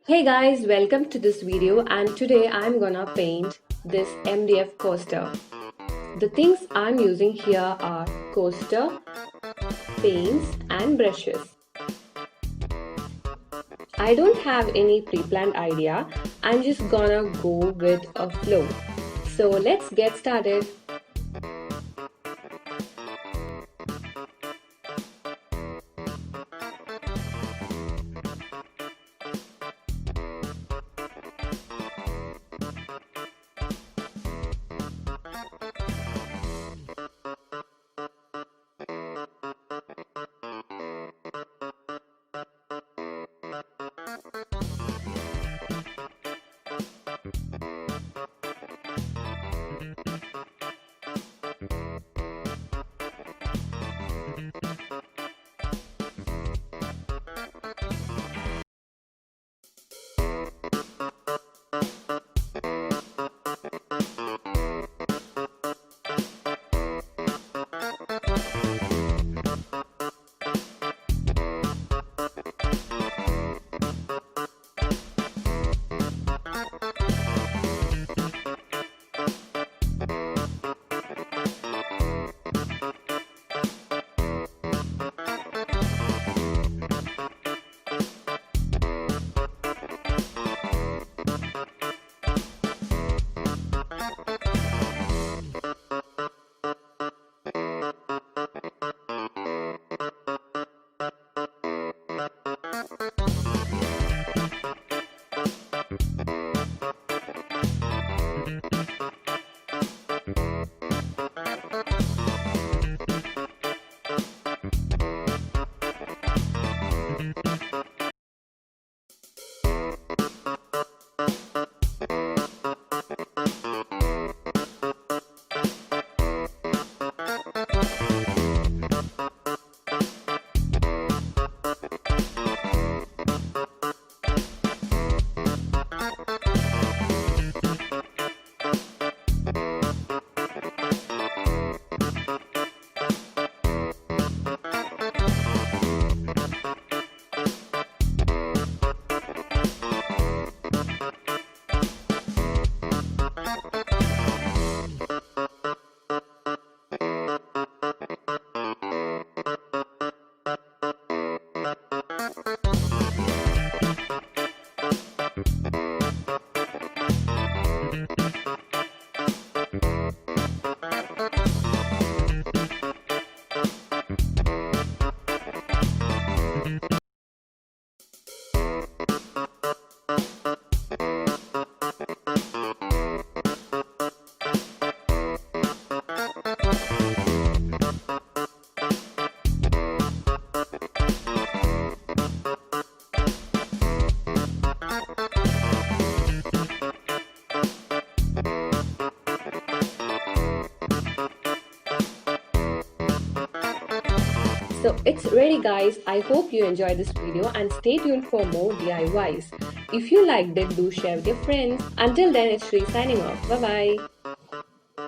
Hey guys, welcome to this video, and today I'm gonna paint this MDF coaster. The things I'm using here are coaster, paints and brushes. I don't have any pre-planned idea, I'm just gonna go with a flow. So let's get started. So it's ready guys. I hope you enjoyed this video and stay tuned for more DIYs. If you liked it, do share with your friends. Until then, it's Shri signing off. Bye bye.